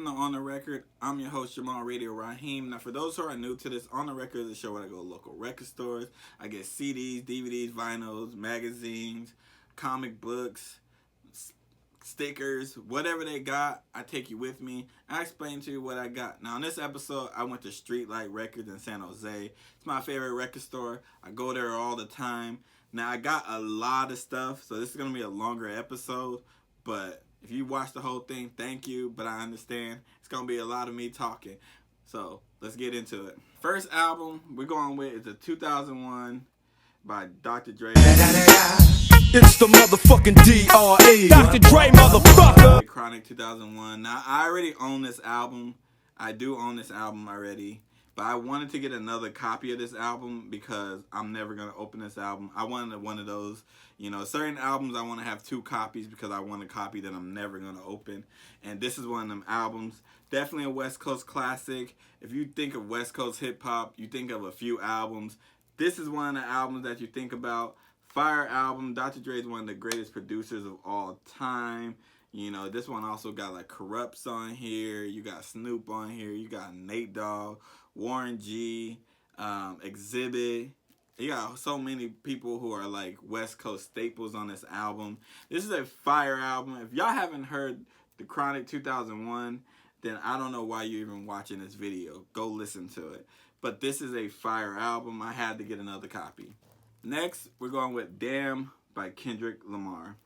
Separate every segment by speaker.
Speaker 1: welcome to On the Record. I'm your host, Jamal Radio Raheem. Now, for those who are new to this, On the Record is a show where I go to local record stores. I get CDs, DVDs, vinyls, magazines, comic books, stickers, whatever they got, I take you with me. I explain to you what I got. Now, in this episode, I went to Streetlight Records in San Jose. It's my favorite record store. I go there all the time. Now, I got a lot of stuff, so this is going to be a longer episode, but if you watch the whole thing, thank you, but I understand. It's going to be a lot of me talking. So, let's get into it. First album we're going with is the 2001 by Dr. Dre.
Speaker 2: It's the motherfucking D.R.E. Dr. Dre, motherfucker.
Speaker 1: Chronic 2001. Now, I already own this album. I do own this album already. But I wanted to get another copy of this album because I'm never going to open this album. I wanted one of those, certain albums I want to have two copies because I want a copy that I'm never going to open. And this is one of them albums. Definitely a West Coast classic. If you think of West Coast hip-hop, you think of a few albums. This is one of the albums that you think about. Fire album. Dr. Dre is one of the greatest producers of all time. This one also got like Corrupts on here. You got Snoop on here. You got Nate Dogg, Warren G, Exhibit. You got so many people who are like West Coast staples on this album. This is a fire album. If y'all haven't heard the Chronic 2001, then I don't know why you're even watching this video. Go listen to it. But this is a fire album. I had to get another copy. Next, we're going with Damn by Kendrick Lamar.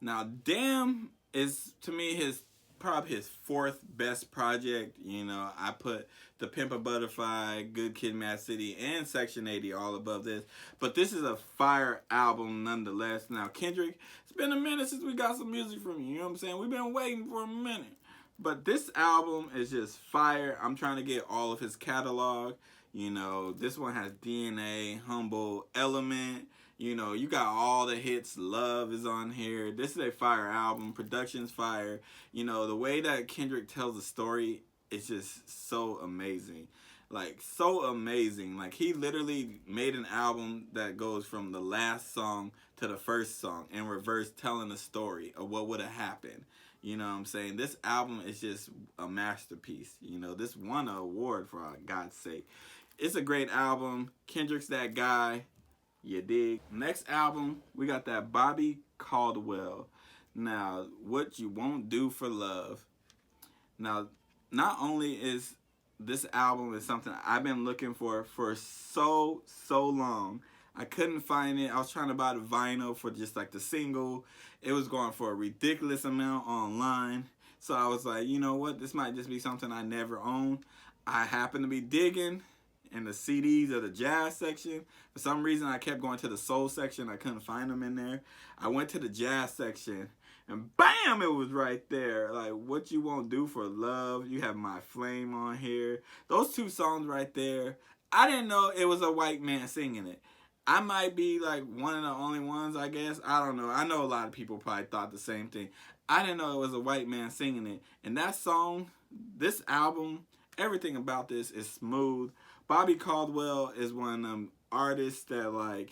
Speaker 1: Now, Damn is, to me, probably his fourth best project. I put The Pimp a Butterfly, Good Kid, Mad City, and Section 80 all above this. But this is a fire album nonetheless. Now, Kendrick, it's been a minute since we got some music from you. You know what I'm saying? We've been waiting for a minute. But this album is just fire. I'm trying to get all of his catalog. This one has DNA, Humble, Element. You got all the hits. Love is on here. This is a fire album. Production's fire. The way that Kendrick tells the story is just so amazing. So amazing. He literally made an album that goes from the last song to the first song in reverse, telling the story of what would have happened. You know what I'm saying? This album is just a masterpiece. This won an award, for God's sake. It's a great album. Kendrick's that guy. You dig? Next album, we got that Bobby Caldwell. Now, What You Won't Do for Love. Now, not only is this album is something I've been looking for so long. I couldn't find it. I was trying to buy the vinyl for just like the single. It was going for a ridiculous amount online. So I was like, you know what? This might just be something I never own. I happen to be digging in the CDs of the jazz section. For some reason, I kept going to the soul section. I couldn't find them in there. I went to the jazz section, and bam, it was right there. What You Won't Do for Love. You have My Flame on here. Those two songs right there. I didn't know it was a white man singing it. I might be one of the only ones, I guess. I don't know. I know a lot of people probably thought the same thing. I didn't know it was a white man singing it. And that song, this album, everything about this is smooth. Bobby Caldwell is one of them artists that,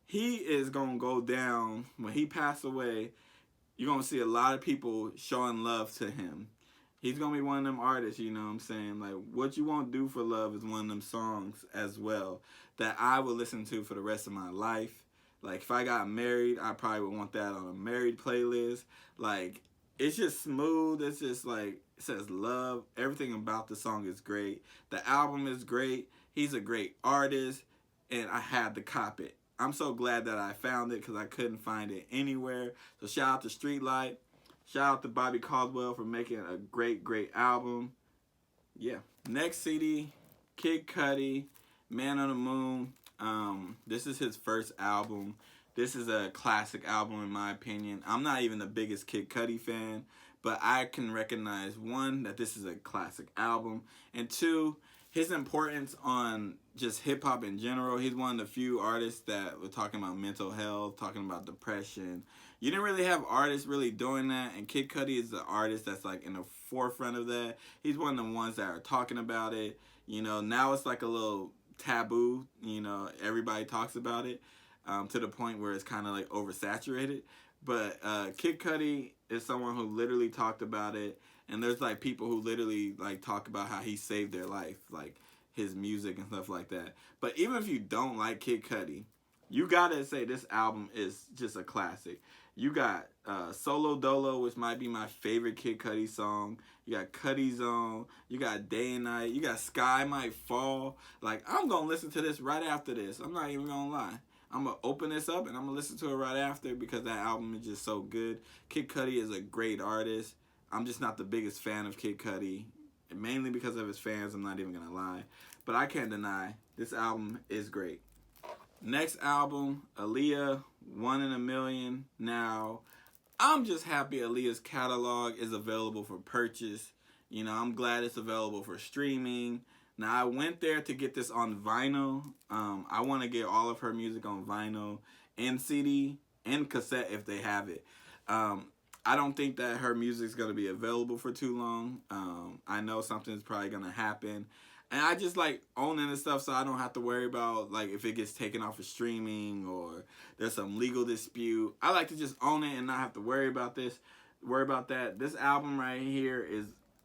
Speaker 1: he is going to go down. When he passed away, you're going to see a lot of people showing love to him. He's going to be one of them artists, you know what I'm saying? What You Won't Do for Love is one of them songs as well that I would listen to for the rest of my life. If I got married, I probably would want that on a married playlist. It's just smooth. It's just it says love. Everything about the song is great. The album is great. He's a great artist, and I had to cop it. I'm so glad that I found it because I couldn't find it anywhere. So shout out to Streetlight. Shout out to Bobby Caldwell for making a great album. Yeah. Next CD, Kid Cudi, Man on the Moon. This is his first album. This is a classic album in my opinion. I'm not even the biggest Kid Cudi fan, but I can recognize, one, that this is a classic album, and two, his importance on just hip-hop in general. He's one of the few artists that were talking about mental health, talking about depression. You didn't really have artists really doing that, and Kid Cudi is the artist that's in the forefront of that. He's one of the ones that are talking about it. Now it's a little taboo. Everybody talks about it to the point where it's kind of oversaturated. But Kid Cudi is someone who literally talked about it, And there's like people who literally like talk about how he saved their life, like his music and stuff like that. But even if you don't like Kid Cudi, you gotta say this album is just a classic. You got Solo Dolo, which might be my favorite Kid Cudi song. You got Cudi Zone. You got Day and Night. You got Sky Might Fall. Like, I'm gonna listen to this right after this. I'm not even gonna lie. I'm gonna open this up and I'm gonna listen to it right after because that album is just so good. Kid Cudi is a great artist. I'm just not the biggest fan of Kid Cudi, mainly because of his fans. I'm not even gonna lie, but I can't deny this album is great. Next album, Aaliyah, One in a Million. Now, I'm just happy Aaliyah's catalog is available for purchase. You know, I'm glad it's available for streaming. Now, I went there to get this on vinyl. I want to get all of her music on vinyl and CD and cassette if they have it. I don't think that her music's going to be available for too long. I know something's probably going to happen. And I just like owning this stuff so I don't have to worry about like if it gets taken off of streaming or there's some legal dispute. I like to just own it and not have to worry about that. This album right here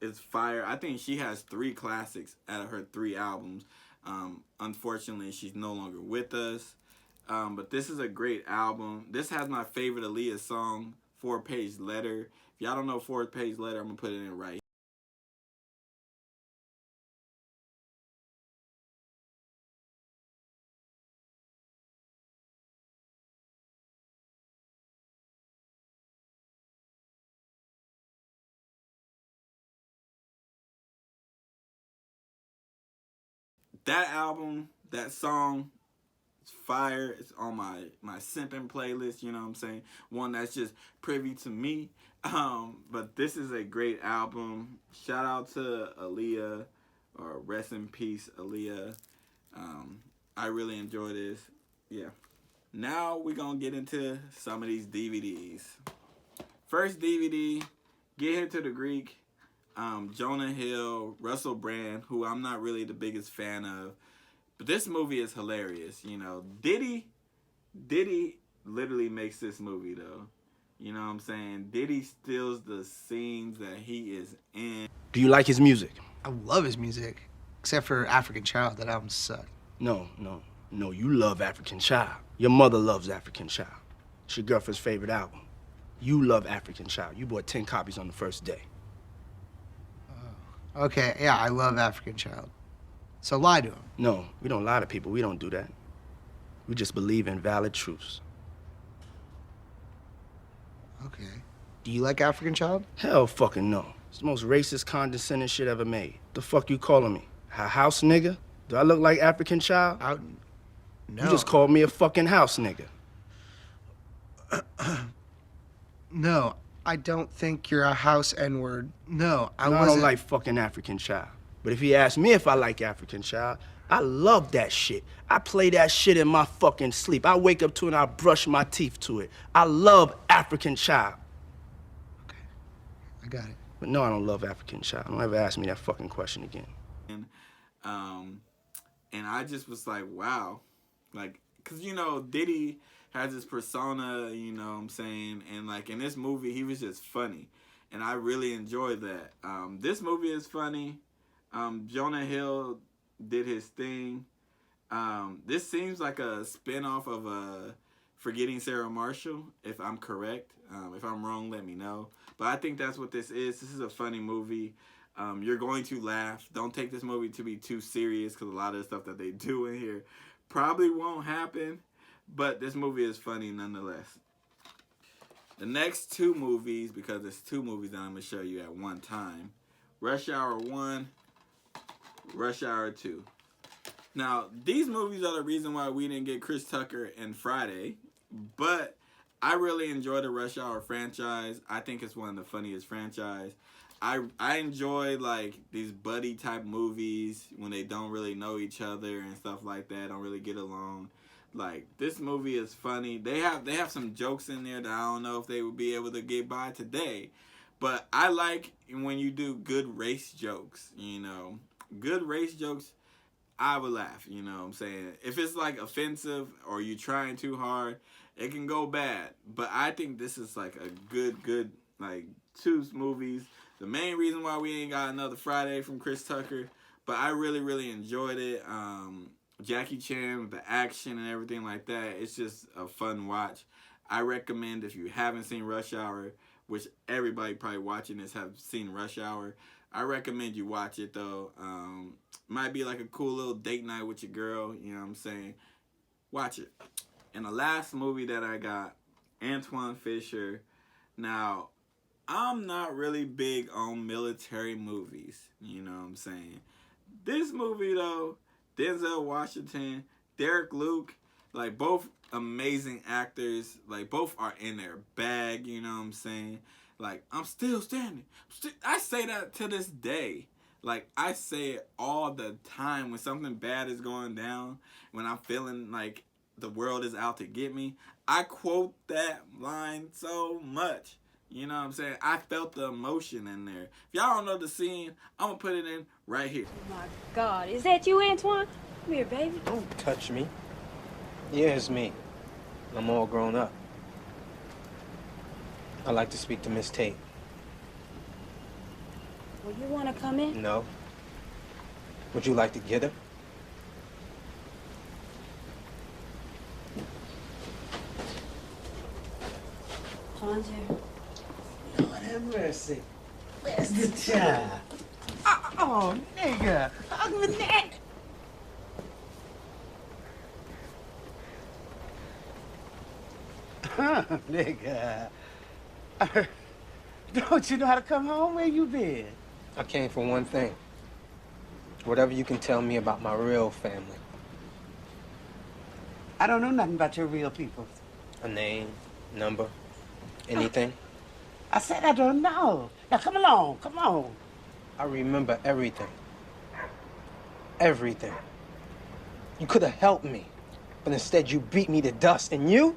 Speaker 1: is fire. I think she has 3 classics out of her 3 albums. Unfortunately, she's no longer with us. But this is a great album. This has my favorite Aaliyah song, 4-Page Letter. If y'all don't know 4-Page Letter, I'm going to put it in right here. That album, that song, it's fire. It's on my simping playlist, you know what I'm saying? One that's just privy to me. But this is a great album. Shout out to Aaliyah, or rest in peace, Aaliyah. I really enjoy this. Yeah. Now we're going to get into some of these DVDs. First DVD, Get Here to the Greek. Jonah Hill, Russell Brand, who I'm not really the biggest fan of. But this movie is hilarious, you know. Diddy literally makes this movie, though. You know what I'm saying? Diddy steals the scenes that he is in.
Speaker 3: Do you like his music?
Speaker 4: I love his music, except for African Child. That album sucked.
Speaker 3: No, you love African Child. Your mother loves African Child. It's your girlfriend's favorite album. You love African Child. You bought 10 copies on the first day.
Speaker 4: Okay, yeah, I love African Child. So lie to him.
Speaker 3: No, we don't lie to people. We don't do that. We just believe in valid truths.
Speaker 4: Okay. Do you like African Child?
Speaker 3: Hell fucking no. It's the most racist, condescending shit ever made. The fuck you calling me? A house nigga? Do I look like African Child?
Speaker 4: No.
Speaker 3: You just called me a fucking house nigga.
Speaker 4: No, I don't think you're a house N-word. No, I
Speaker 3: I
Speaker 4: wasn't.
Speaker 3: don't like fucking African Child. But if he asks me if I like African Child, I love that shit. I play that shit in my fucking sleep. I wake up to it and I brush my teeth to it. I love African Child.
Speaker 4: Okay, I got it.
Speaker 3: But no, I don't love African Child. Don't ever ask me that fucking question again.
Speaker 1: And I just was like, wow. Like, because, you know, Diddy has this persona, you know what I'm saying? And, like, in this movie, he was just funny. And I really enjoyed that. This movie is funny. Jonah Hill did his thing. This seems like a spinoff of Forgetting Sarah Marshall, if I'm correct. If I'm wrong, let me know. But I think that's what this is. This is a funny movie. You're going to laugh. Don't take this movie to be too serious because a lot of the stuff that they do in here probably won't happen. But this movie is funny nonetheless. The next 2 movies, because there's 2 movies that I'm going to show you at one time. Rush Hour 1, Rush Hour 2. Now, these movies are the reason why we didn't get Chris Tucker and Friday. But I really enjoy the Rush Hour franchise. I think it's one of the funniest franchise. I enjoy like these buddy type movies when they don't really know each other and stuff like that, don't really get along. Like, this movie is funny. They have some jokes in there that I don't know if they would be able to get by today. But I like when you do good race jokes, you know. Good race jokes, I would laugh, you know what I'm saying? If it's like offensive or you trying too hard, it can go bad. But I think this is like a good like 2 movies the main reason why we ain't got another Friday from Chris Tucker. But I really, really enjoyed it. Jackie Chan, the action and everything like that, it's just a fun watch. I recommend, if you haven't seen Rush Hour, which everybody probably watching this have seen Rush Hour, I recommend you watch it though. Might be like a cool little date night with your girl, you know what I'm saying? Watch it. And the last movie that I got, Antoine Fisher. Now, I'm not really big on military movies, you know what I'm saying? This movie though, Denzel Washington, Derek Luke, like both amazing actors, like both are in their bag, you know what I'm saying? Like, I'm still standing. I say that to this day. Like, I say it all the time when something bad is going down, when I'm feeling like the world is out to get me. I quote that line so much. You know what I'm saying? I felt the emotion in there. If y'all don't know the scene, I'm going to put it in right here.
Speaker 5: Oh, my God. Is that you, Antoine? Come here, baby.
Speaker 6: Don't touch me. Yeah, it's me. I'm all grown up. I'd like to speak to Miss Tate.
Speaker 5: Well, you want to come in?
Speaker 6: No. Would you like to get her?
Speaker 5: Plunger.
Speaker 7: Lord have mercy. Where's the child? Oh, nigga. Hug me neck. Nigga. Don't you know how to come home? Where you been?
Speaker 6: I came for one thing. Whatever you can tell me about my real family.
Speaker 7: I don't know nothing about your real people.
Speaker 6: A name, number, anything.
Speaker 7: I said I don't know. Now come along, come on.
Speaker 6: I remember everything. Everything. You could have helped me, but instead you beat me to dust. And you?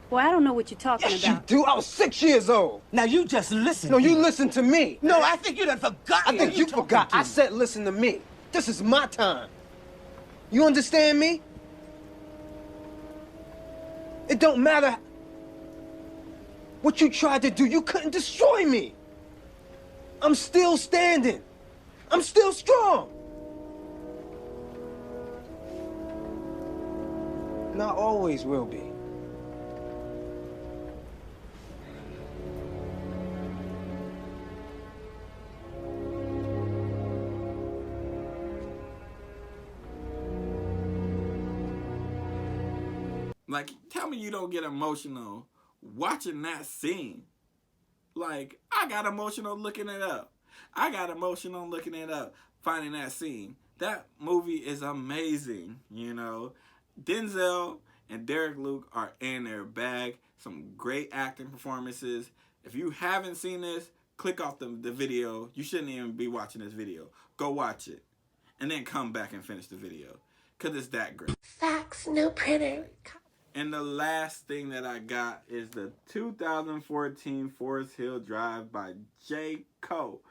Speaker 5: Boy, I don't know what you're talking
Speaker 6: Yes,
Speaker 5: about.
Speaker 6: you do. I was 6 years old.
Speaker 7: Now you just listen.
Speaker 6: No,
Speaker 7: to
Speaker 6: you
Speaker 7: me.
Speaker 6: listen to me.
Speaker 7: No, I think you done forgot.
Speaker 6: I think you forgot. I said listen to me. This is my time. You understand me? It don't matter what you tried to do. You couldn't destroy me. I'm still standing. I'm still strong. And I always will be.
Speaker 1: Like, tell me you don't get emotional watching that scene. Like, I got emotional looking it up. I got emotional looking it up, finding that scene. That movie is amazing, you know. Denzel and Derek Luke are in their bag. Some great acting performances. If you haven't seen this, click off the video. You shouldn't even be watching this video. Go watch it. And then come back and finish the video. Because it's that great.
Speaker 8: Fax, no printer.
Speaker 1: And the last thing that I got is the 2014 Forest Hill Drive by J. Cole.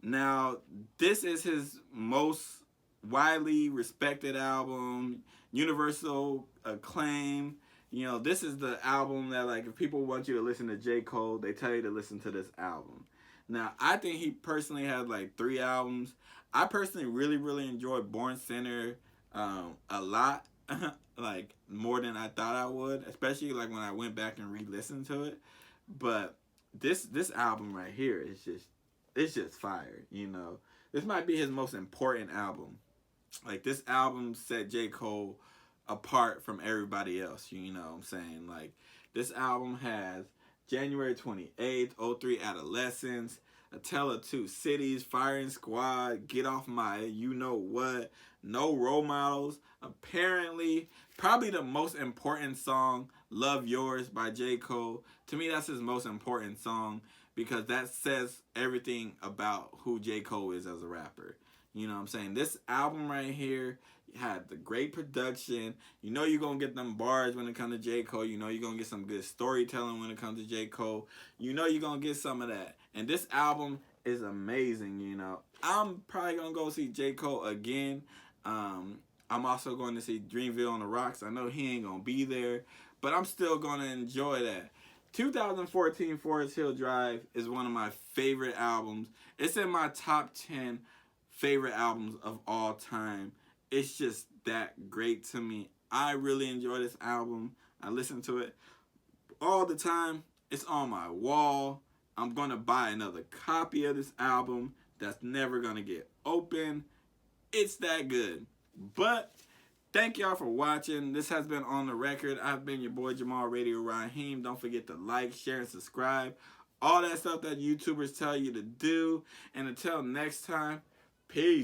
Speaker 1: Now, this is his most widely respected album, universal acclaim. You know, this is the album that, like, if people want you to listen to J. Cole, they tell you to listen to this album. Now, I think he personally had, like, 3 albums. I personally really, really enjoyed Born Sinner a lot. Like, more than I thought I would, especially like when I went back and re-listened to it. But this album right here is just fire, you know. This might be his most important album. Like, this album set J. Cole apart from everybody else, you know what I'm saying? Like, this album has January 28th, 03 Adolescence, A Tale of Two Cities, Firing Squad, Get Off My You Know What, No Role Models, apparently, probably the most important song, Love Yours by J. Cole. To me, that's his most important song because that says everything about who J. Cole is as a rapper. You know what I'm saying? This album right here had the great production. You know you're going to get them bars when it comes to J. Cole. You know you're going to get some good storytelling when it comes to J. Cole. You know you're going to get some of that. And this album is amazing, you know. I'm probably going to go see J. Cole again. I'm also going to see Dreamville on the Rocks. I know he ain't going to be there, but I'm still going to enjoy that. 2014 Forest Hill Drive is one of my favorite albums. It's in my top 10 favorite albums of all time. It's just that great to me. I really enjoy this album. I listen to it all the time. It's on my wall. I'm going to buy another copy of this album that's never going to get open. It's that good. But thank y'all for watching. This has been On The Record. I've been your boy Jamal Radio Raheem. Don't forget to like, share, and subscribe. All that stuff that YouTubers tell you to do. And until next time, peace.